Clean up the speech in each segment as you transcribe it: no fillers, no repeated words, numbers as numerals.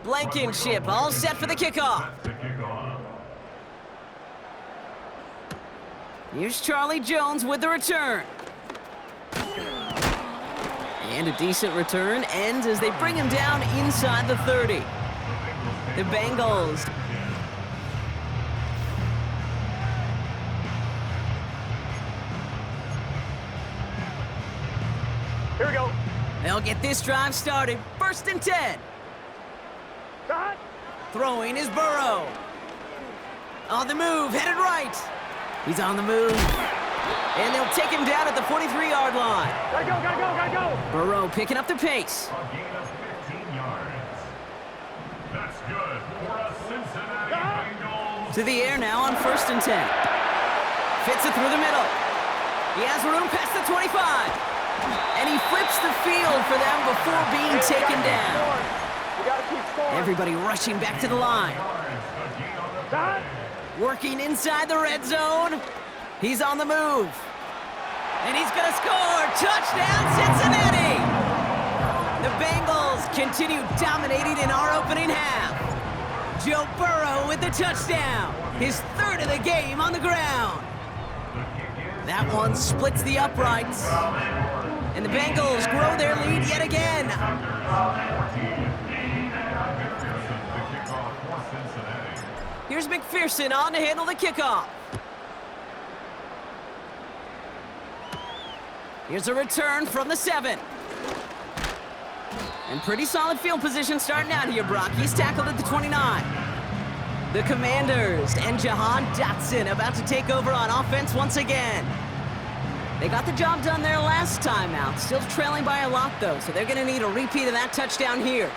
Blankenship all set for the kickoff. Here's Charlie Jones with the return. And a decent return ends as they bring him down inside the 30. The Bengals. Here we go. They'll get this drive started. 1st and 10. Shot. Throwing is Burrow. On the move, headed right. He's on the move. And they'll take him down at the 43-yard line. Gotta go, gotta go, gotta go. Burrow picking up the pace. A gain of 15 yards. That's good for a Cincinnati Bengals. To the air now on 1st and 10. Fits it through the middle. He has room past the 25. And he flips the field for them before being taken down. You gotta keep scoring. Everybody rushing back to the line. Shot. Working inside the red zone. He's on the move. And he's gonna score. Touchdown, Cincinnati! The Bengals continue dominating in our opening half. Joe Burrow with the touchdown. His 3rd of the game on the ground. That one splits the uprights. And the Bengals grow their lead yet again. Here's McPherson on to handle the kickoff. Here's a return from the 7. And pretty solid field position starting out here, Brock. He's tackled at the 29. The Commanders and Jahan Dotson about to take over on offense once again. They got the job done there last time out. Still trailing by a lot, though, so they're going to need a repeat of that touchdown here.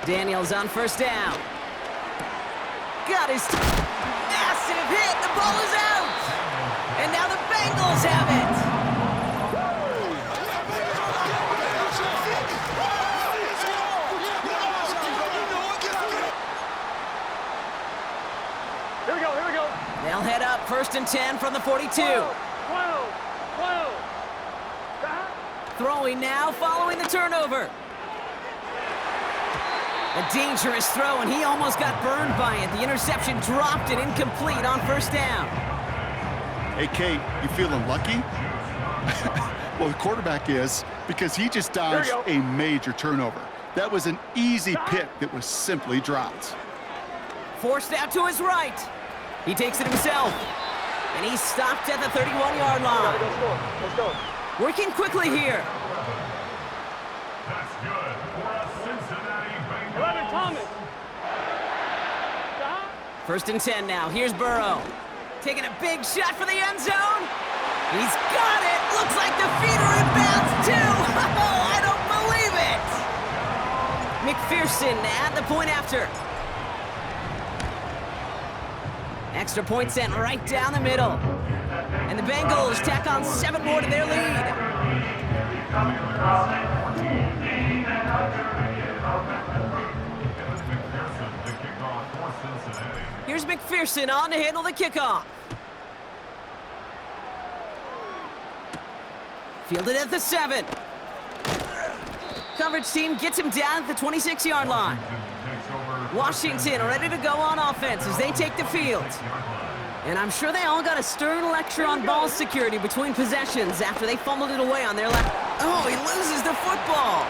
Daniels on 1st down. Got his massive hit. The ball is out. And now the Bengals have it. Here we go, here we go. They'll head up 1st and 10 from the 42. 12. Throwing now, following the turnover. A dangerous throw, and he almost got burned by it. The interception dropped and incomplete on 1st down. Hey, Kate, you feeling lucky? Well, the quarterback is, because he just dodged a major turnover. That was an easy pick that was simply dropped. Forced out to his right. He takes it himself. And he's stopped at the 31-yard line. Let's go. Working quickly here. That's good for a Cincinnati Bengals. 11, Thomas. 1st and 10 now. Here's Burrow. Taking a big shot for the end zone. He's got it. Looks like the feeder inbounds too. Oh, I don't believe it. McPherson at the point after. Extra point sent right down the middle. And the Bengals tack on 7 more to their lead. Here's McPherson on to handle the kickoff. Fielded at the 7. Coverage team gets him down at the 26-yard line. Washington ready to go on offense as they take the field. And I'm sure they all got a stern lecture on ball security between possessions after they fumbled it away on their left. Oh, he loses the football.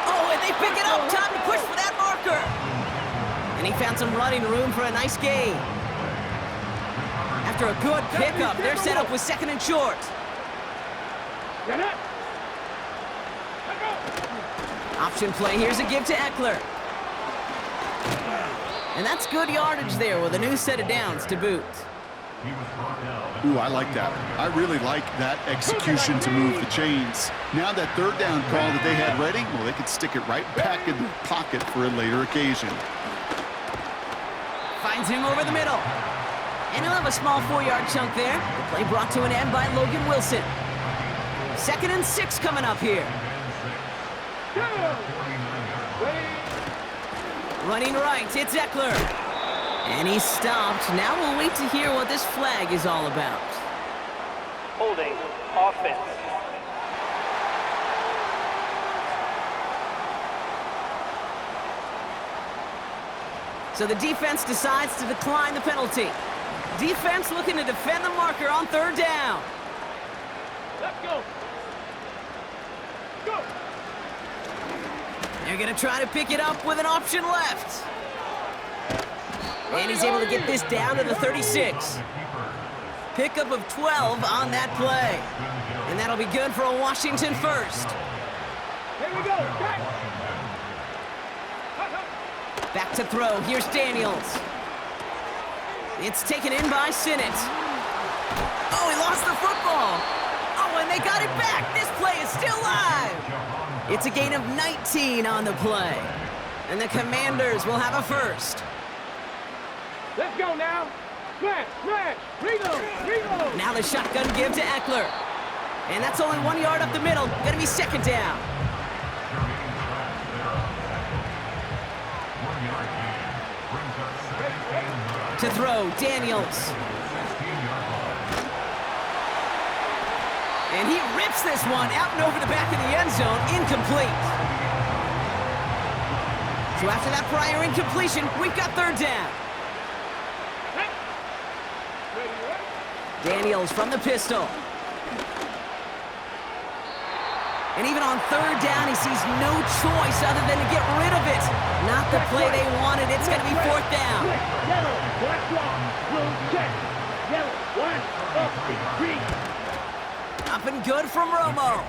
Oh, and they pick it up. Time to push for that marker. And he found some running room for a nice gain. After a good pickup, they're set up with 2nd and short. Option play. Here's a give to Eckler. And that's good yardage there with a new set of downs to boot. Ooh, I like that. I really like that execution to move the chains. Now that 3rd down call that they had ready, well, they could stick it right back in their pocket for a later occasion. Finds him over the middle. And he'll have a small 4-yard chunk there. The play brought to an end by Logan Wilson. 2nd and 6 coming up here. Running right, it's Eckler. And he's stopped. Now we'll wait to hear what this flag is all about. Holding. Offense. So the defense decides to decline the penalty. Defense looking to defend the marker on third down. Let's go. Go. They're going to try to pick it up with an option left. And he's able to get this down to the 36. Pickup of 12 on that play. And that'll be good for a Washington first. Here we go. Back to throw. Here's Daniels. It's taken in by Sinnott. Oh, he lost the football. Oh, and they got it back. This play is still live. It's a gain of 19 on the play. And the Commanders will have a first. Let's go now. Smash, smash. Reload, reload. Now the shotgun give to Eckler. And that's only 1 yard up the middle. Gonna be second down. To throw, Daniels. And he rips this one out and over the back of the end zone, incomplete. So after that prior incompletion, we've got third down. Daniels from the pistol. And even on third down, he sees no choice other than to get rid of it. Not the play they wanted. It's going to be fourth down. Yellow, black one, blue check. Yellow, one, up, green. Up and good from Romo.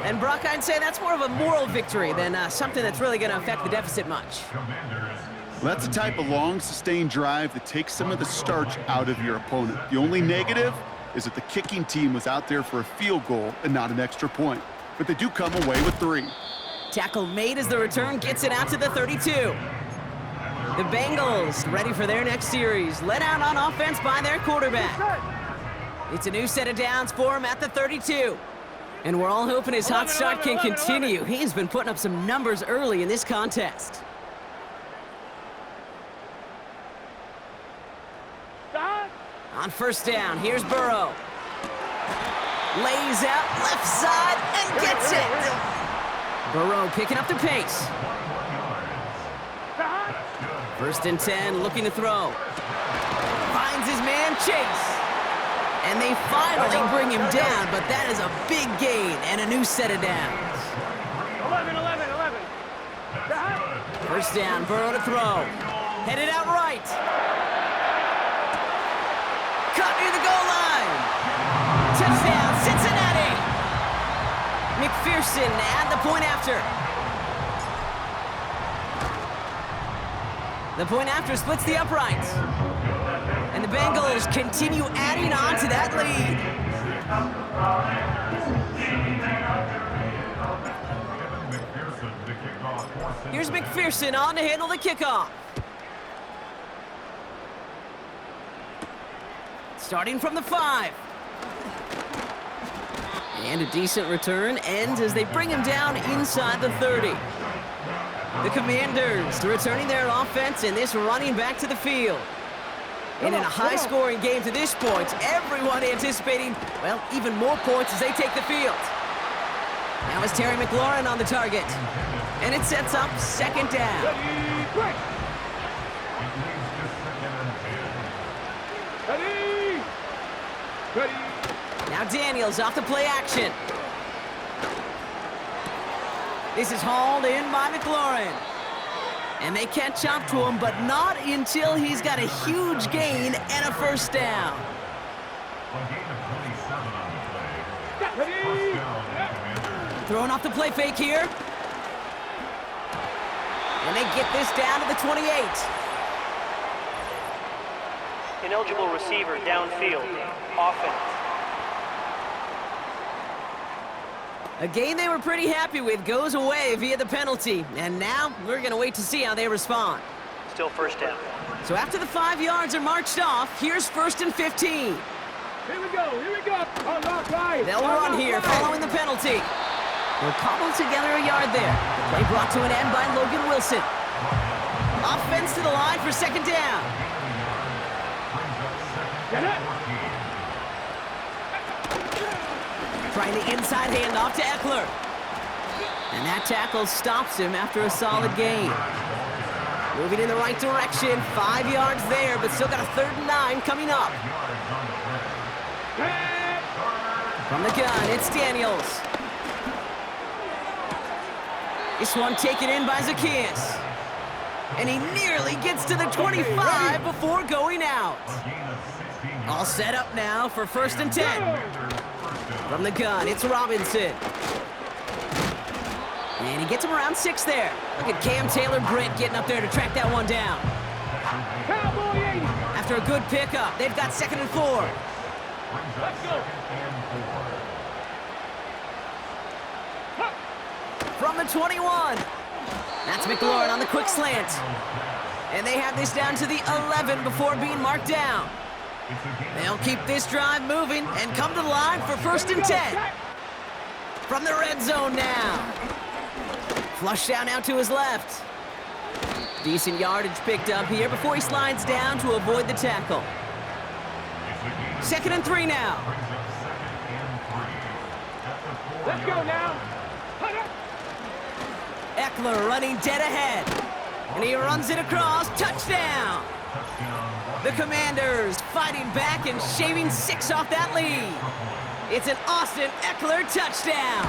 And Brock, I'd say that's more of a moral victory than something that's really going to affect the deficit much. Well, that's the type of long, sustained drive that takes some of the starch out of your opponent. The only negative is that the kicking team was out there for a field goal and not an extra point. But they do come away with 3. Tackle made as the return gets it out to the 32. The Bengals ready for their next series, led out on offense by their quarterback. It's a new set of downs for him at the 32. And we're all hoping his hot start can continue. He's been putting up some numbers early in this contest. On first down, here's Burrow. Lays out left side and gets it. Burrow picking up the pace. First and 10, looking to throw. Finds his man Chase. And they finally bring him down, but that is a big gain and a new set of downs. 11. First down, Burrow to throw. Headed out right. Caught near the goal line. Touchdown, Cincinnati. McPherson at the point after. The point after splits the uprights. And the Bengals continue adding on to that lead. Here's McPherson on to handle the kickoff. Starting from the 5. And a decent return ends as they bring him down inside the 30. The Commanders returning their offense and this running back to the field. And in a high-scoring game to this point, everyone anticipating, well, even more points as they take the field. Now is Terry McLaurin on the target. And it sets up second down. Now Daniels off the play action. This is hauled in by McLaurin. And they catch up to him, but not until he's got a huge gain and a first down. Throwing off the play fake here. And they get this down to the 28. Ineligible receiver downfield. Offense. A game they were pretty happy with goes away via the penalty. And now we're going to wait to see how they respond. Still first down. So after the 5 yards are marched off, here's first and 15. Here we go. They'll run here following the penalty. They'll cobble together a yard there. The play brought to an end by Logan Wilson. Offense to the line for second down. Trying the inside handoff to Eckler. And that tackle stops him after a solid gain. Moving in the right direction. 5 yards there, but still got a 3rd and 9 coming up. From the gun, it's Daniels. This one taken in by Zacchaeus. And he nearly gets to the 25 before going out. All set up now for 1st and 10. From the gun, it's Robinson. And he gets him around 6 there. Look at Cam Taylor-Britt getting up there to track that one down. After a good pickup, they've got 2nd and 4. Let's go. From the 21. That's McLaurin on the quick slant. And they have this down to the 11 before being marked down. They'll keep this drive moving and come to the line for 1st and 10. From the red zone now. Flush down out to his left. Decent yardage picked up here before he slides down to avoid the tackle. 2nd and 3 now. Let's go now. Eckler running dead ahead. And he runs it across. Touchdown! The Commanders fighting back and shaving 6 off that lead. It's an Austin Eckler touchdown.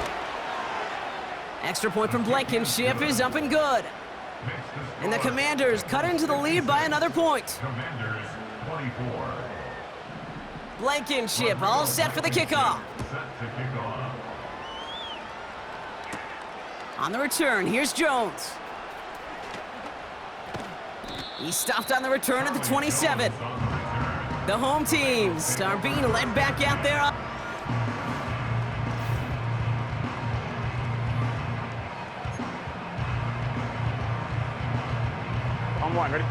Extra point from Blankenship is up and good. And the Commanders cut into the lead by another point. Commanders 24. Blankenship all set for the kickoff. Set to kick off. On the return, here's Jones. He stopped on the return at the 27. The home teams are being led back out there. On 1, ready?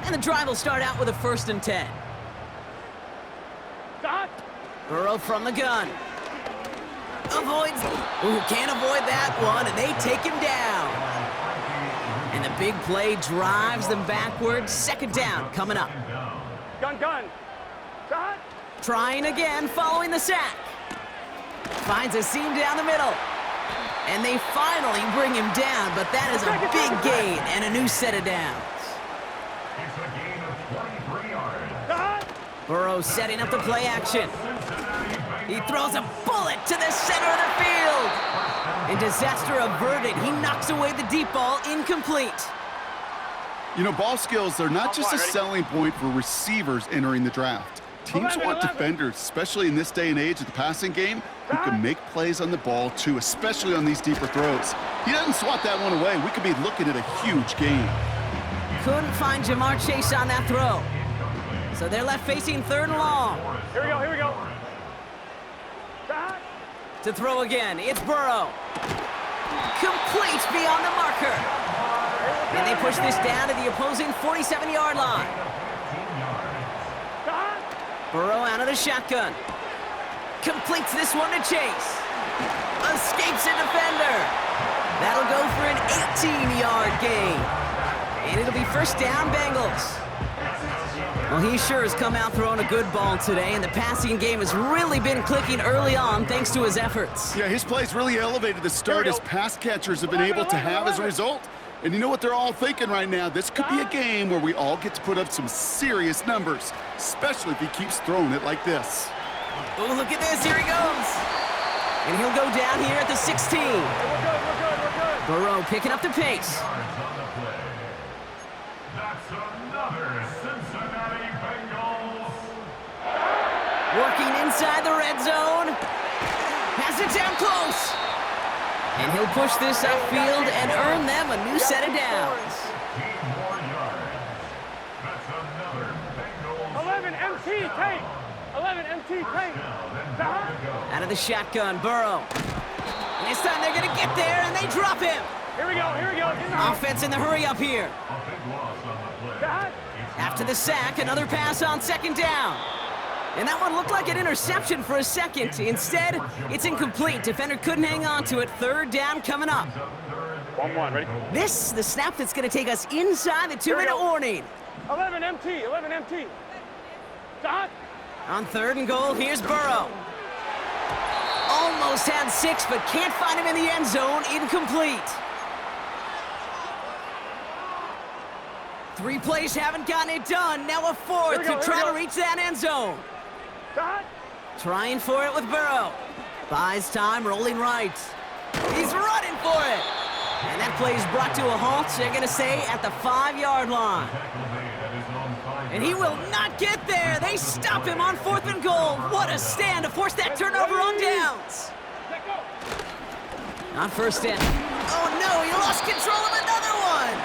And the drive will start out with a 1st and 10. Stop. Burrow from the gun. Avoids. Ooh, can't avoid that one, and they take him down. And the big play drives them backwards. 2nd down coming up. Gun. Stop. Trying again following the sack. Finds a seam down the middle. And they finally bring him down, but that is a big gain and a new set of downs. It's a gain of 23 yards. Stop. Burrow setting up the play action. He throws a bullet to the center of the field. And disaster averted. He knocks away the deep ball, incomplete. You know, ball skills, they're not just a selling point for receivers entering the draft. Teams want defenders, especially in this day and age of the passing game, who can make plays on the ball too, especially on these deeper throws. He doesn't swat that one away. We could be looking at a huge gain. Couldn't find Jamar Chase on that throw. So they're left facing 3rd and long. Here we go. Stop. To throw again, it's Burrow. Complete beyond the marker. And they push this down to the opposing 47-yard line. Stop. Burrow out of the shotgun. Completes this one to Chase. Escapes a defender. That'll go for an 18-yard gain. And it'll be 1st down, Bengals. Well, he sure has come out throwing a good ball today, and the passing game has really been clicking early on thanks to his efforts. Yeah, his plays really elevated the start as pass catchers have been able to have as a result. And you know what they're all thinking right now? This could be a game where we all get to put up some serious numbers, especially if he keeps throwing it like this. Oh, look at this. Here he goes. And he'll go down here at the 16. We're good. Burrow picking up the pace. Yards on the play. That's another Cincinnati Bengals. Working inside the red zone. Has it down close. And he'll push this upfield and earn them a new set of downs. 15 more yards. That's another Bengals. 11 MT tank. 11 MT tank. Stop. Out of the shotgun, Burrow. And this time they're going to get there, and they drop him. Here we go. Offense in the hurry up here. A big loss on the play. Stop. After the sack, another pass on 2nd down. And that one looked like an interception for a second. Instead, it's incomplete. Defender couldn't hang on to it. 3rd down coming up. 1-1, ready? This, the snap that's going to take us inside the 2-minute warning. 11 MT. Stop. On 3rd and goal, here's Burrow. Almost had 6, but can't find him in the end zone. Incomplete. 3 plays haven't gotten it done. Now a 4th to try to reach that end zone. Trying for it with Burrow. Buys time, rolling right. He's running for it. And that play is brought to a halt, so they're going to say at the 5-yard line. And he will not get there. They stop him on 4th and goal. What a stand to force that turnover on downs. Not first down. Oh no, he lost control of another one.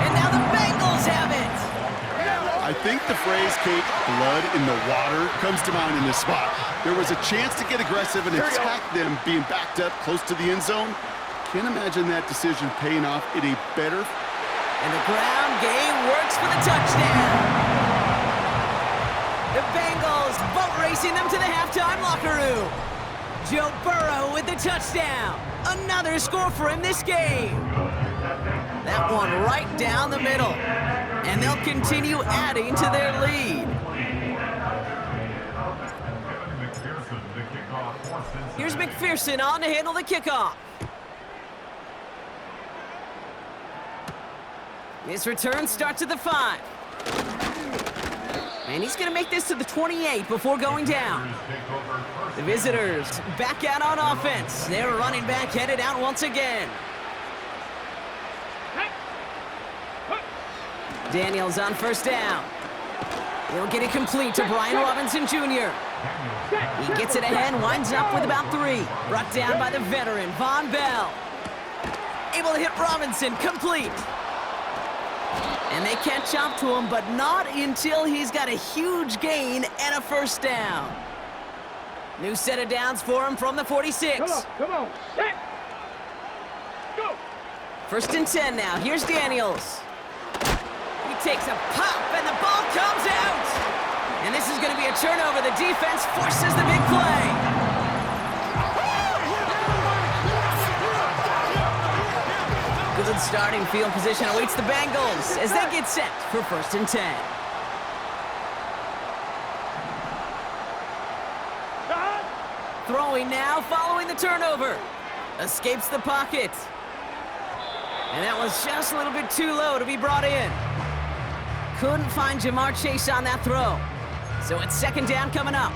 And now the Bengals have it. I think the phrase, Kate, blood in the water, comes to mind in this spot. There was a chance to get aggressive and attack them being backed up close to the end zone. Can't imagine that decision paying off in a better... And the ground game works for the touchdown. The Bengals boat racing them to the halftime locker room. Joe Burrow with the touchdown. Another score for him this game. That one right down the middle. And they'll continue adding to their lead. Here's McPherson on to handle the kickoff. His return starts at the 5. And he's going to make this to the 28 before going down. The visitors back out on offense. Their running back headed out once again. Daniels on first down. He'll get it complete to Brian Robinson Jr. He gets it ahead, winds up with about 3. Brought down by the veteran, Von Bell. Able to hit Robinson, complete. And they catch up to him, but not until he's got a huge gain and a first down. New set of downs for him from the 46. Come on, set. Go. First and 10 now. Here's Daniels. He takes a pop, and the ball comes out. And this is going to be a turnover. The defense forces the big play. Good starting field position awaits the Bengals as they get set for first and 10. Throwing now, following the turnover. Escapes the pocket. And that was just a little bit too low to be brought in. Couldn't find Jamar Chase on that throw. So it's second down coming up.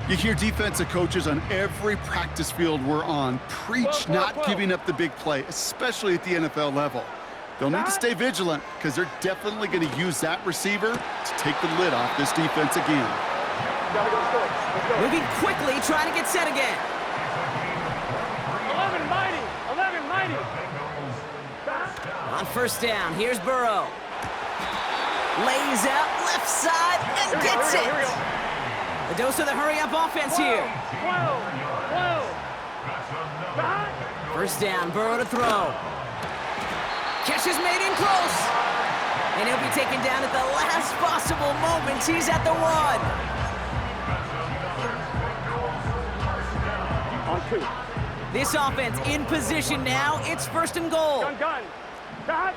You hear defensive coaches on every practice field we're on preach not giving up the big play, especially at the NFL level. They'll need to stay vigilant because they're definitely going to use that receiver to take the lid off this defense again. Moving quickly, trying to get set again. 11 mighty. 11 mighty. On first down, here's Burrow. Lays out left side and gets it. A dose of the hurry-up offense here. 12. First down, Burrow to throw. Catch is made in close. And he'll be taken down at the last possible moment. He's at the 1. On 2. This offense in position now. It's first and goal. Gun. Stop.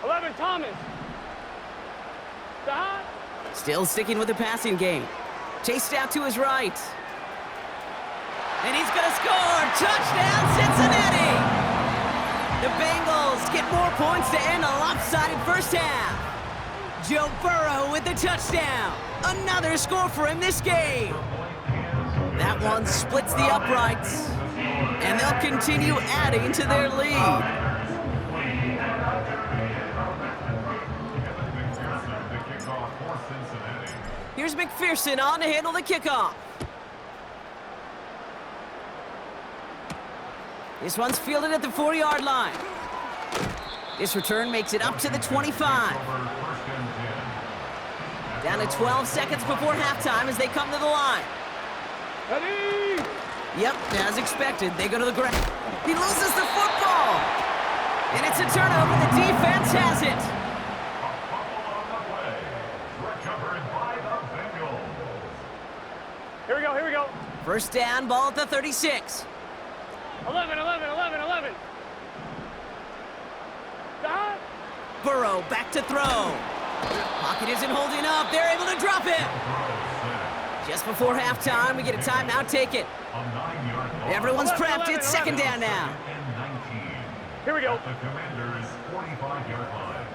11 Thomas. Stop. Still sticking with the passing game. Chased out to his right. And he's going to score. Touchdown, Cincinnati! The Bengals get more points to end a lopsided first half. Joe Burrow with the touchdown. Another score for him this game. That one splits the uprights. And they'll continue adding to their lead. Here's McPherson on to handle the kickoff. This one's fielded at the 4-yard line. This return makes it up to the 25. Down to 12 seconds before halftime as they come to the line. Ready. Yep, as expected, they go to the ground. He loses the football. And it's a turnover. The defense has it. Here we go. First down, ball at the 36. 11. Stop. Burrow back to throw. Pocket isn't holding up. They're able to drop it. Just before halftime, we get a timeout. Take it. Everyone's prepped. It's second down now. Here we go. At the Commander's 45-yard line.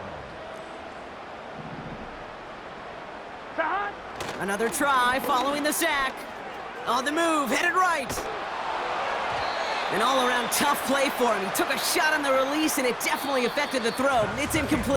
Cut. Another try following the sack. On the move, headed right. An all-around tough play for him. He took a shot on the release, and it definitely affected the throw. It's incomplete.